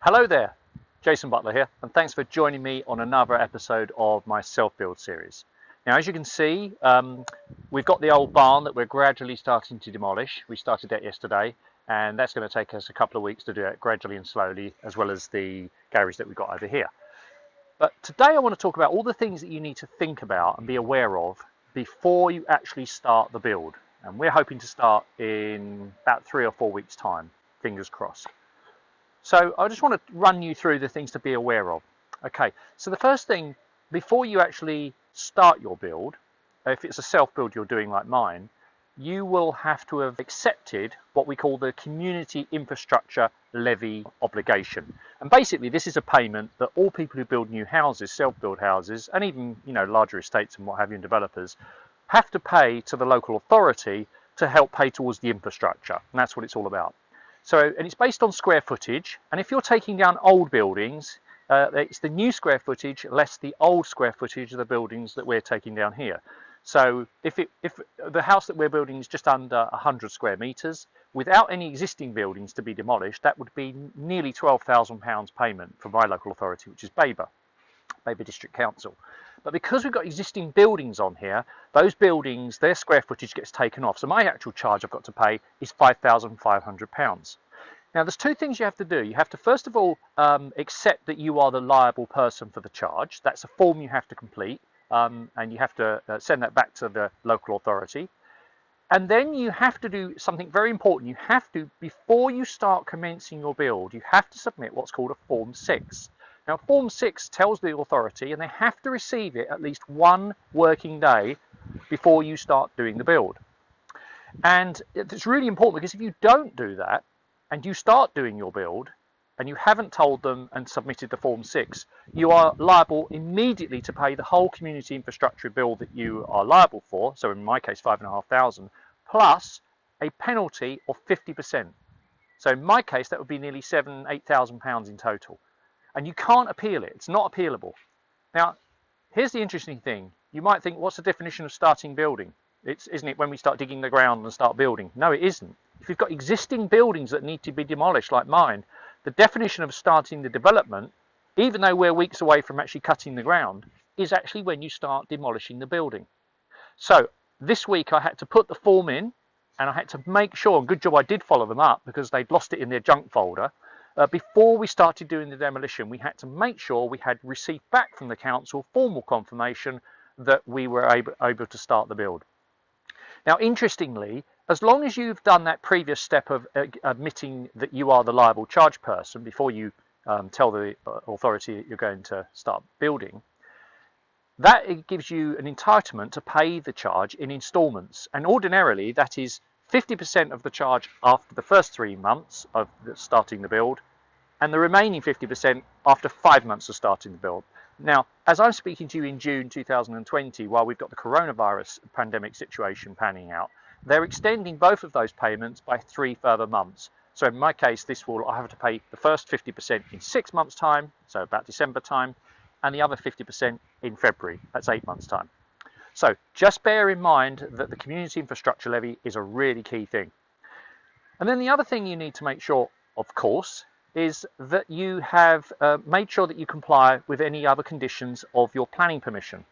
Hello there, Jason Butler here, and thanks for joining me on another episode of my self-build series. Now, as you can see, we've got the old barn that we're gradually starting to demolish. We started that yesterday, and that's going to take us a couple of weeks to do it gradually and slowly, as well as the garage that we've got over here. But today I want to talk about all the things that you need to think about and be aware of before you actually start the build. And we're hoping to start in about 3 or 4 weeks' time, fingers crossed. So I just want to run you through the things to be aware of. Okay, so the first thing, before you actually start your build, if it's a self-build you're doing like mine, you will have to have accepted what we call the Community Infrastructure Levy obligation. And basically this is a payment that all people who build new houses, self-build houses, and even larger estates and what have you, and developers, have to pay to the local authority to help pay towards the infrastructure. And that's what it's all about. So, and it's based on square footage, and if you're taking down old buildings, it's the new square footage less the old square footage of the buildings that we're taking down here. So if the house that we're building is just under 100 square meters, without any existing buildings to be demolished, that would be nearly £12,000 payment from my local authority, which is Baber District Council. But because we've got existing buildings on here, those buildings, their square footage gets taken off. So my actual charge I've got to pay is £5,500. Now there's two things you have to do. You have to first of all accept that you are the liable person for the charge. That's a form you have to complete, and you have to send that back to the local authority. And then you have to do something very important. You have to, before you start commencing your build, you have to submit what's called a Form 6. Now, Form 6 tells the authority, and they have to receive it at least 1 working day before you start doing the build. And it's really important, because if you don't do that and you start doing your build and you haven't told them and submitted the Form 6, you are liable immediately to pay the whole community infrastructure bill that you are liable for. So in my case, £5,500 plus a penalty of 50%. So in my case, that would be nearly £8,000 in total. And you can't appeal it. It's not appealable. Now, here's the interesting thing. You might think, what's the definition of starting building? Isn't it when we start digging the ground and start building? No, it isn't. If you've got existing buildings that need to be demolished like mine, the definition of starting the development, even though we're weeks away from actually cutting the ground, is actually when you start demolishing the building. So this week I had to put the form in, and I had to make sure, and good job I did follow them up, because they'd lost it in their junk folder. Before we started doing the demolition, we had to make sure we had received back from the council formal confirmation that we were able to start the build. Now, interestingly, as long as you've done that previous step of admitting that you are the liable charge person before you tell the authority that you're going to start building, that gives you an entitlement to pay the charge in instalments. And ordinarily, that is 50% of the charge after the first 3 months of starting the build, and the remaining 50% after 5 months of starting the build. Now, as I'm speaking to you in June 2020, while we've got the coronavirus pandemic situation panning out, they're extending both of those payments by 3 further months. So in my case, I have to pay the first 50% in 6 months' time, so about December time, and the other 50% in February, that's 8 months' time. So just bear in mind that the community infrastructure levy is a really key thing. And then the other thing you need to make sure, of course, is that you have made sure that you comply with any other conditions of your planning permission.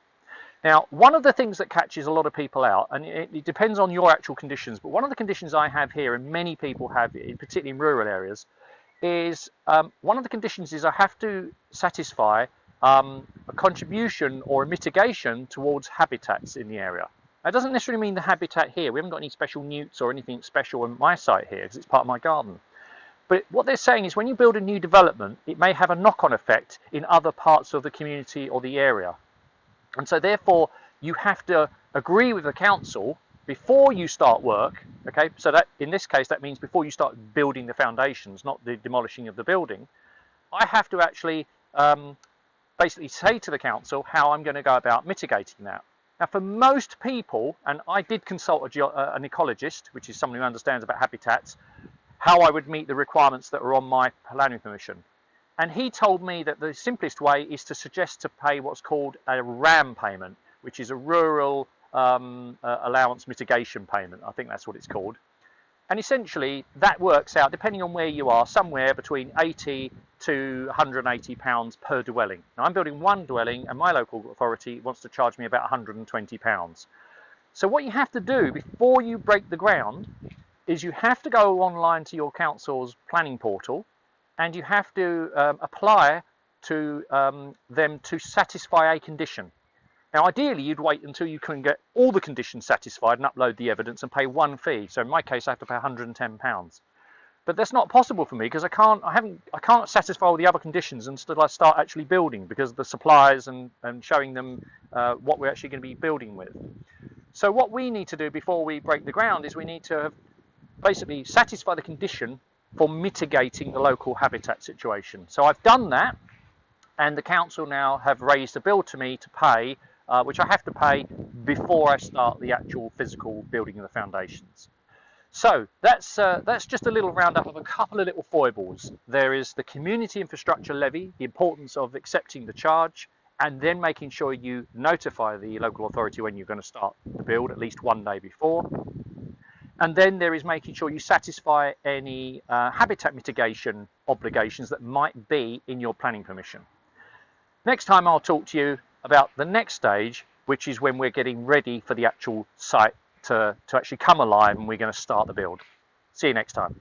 Now, one of the things that catches a lot of people out, and it depends on your actual conditions, but one of the conditions I have here, and many people have, particularly in rural areas, is one of the conditions is I have to satisfy a contribution or a mitigation towards habitats in the area. That doesn't necessarily mean the habitat here. We haven't got any special newts or anything special on my site here because it's part of my garden. But what they're saying is when you build a new development, it may have a knock-on effect in other parts of the community or the area. And so therefore, you have to agree with the council before you start work. Okay, so that in this case, that means before you start building the foundations, not the demolishing of the building. I have to actually basically say to the council how I'm going to go about mitigating that. Now, for most people, and I did consult an ecologist, which is someone who understands about habitats, how I would meet the requirements that are on my planning permission. And he told me that the simplest way is to suggest to pay what's called a RAM payment, which is a rural allowance mitigation payment. I think that's what it's called. And essentially that works out, depending on where you are, somewhere between 80 to 180 pounds per dwelling. Now I'm building one dwelling and my local authority wants to charge me about 120 pounds. So what you have to do before you break the ground is you have to go online to your council's planning portal and you have to apply to them to satisfy a condition. Now ideally you'd wait until you can get all the conditions satisfied and upload the evidence and pay one fee. So in my case I have to pay 110 pounds. But that's not possible for me because I can't satisfy all the other conditions until I start actually building because of the supplies and showing them what we're actually going to be building with. So what we need to do before we break the ground is we need to basically satisfy the condition for mitigating the local habitat situation. So I've done that, and the council now have raised a bill to me to pay, which I have to pay before I start the actual physical building of the foundations. So that's just a little roundup of a couple of little foibles. There is the community infrastructure levy, the importance of accepting the charge, and then making sure you notify the local authority when you're going to start the build at least one day before. And then there is making sure you satisfy any habitat mitigation obligations that might be in your planning permission. Next time I'll talk to you about the next stage, which is when we're getting ready for the actual site to actually come alive and we're going to start the build. See you next time.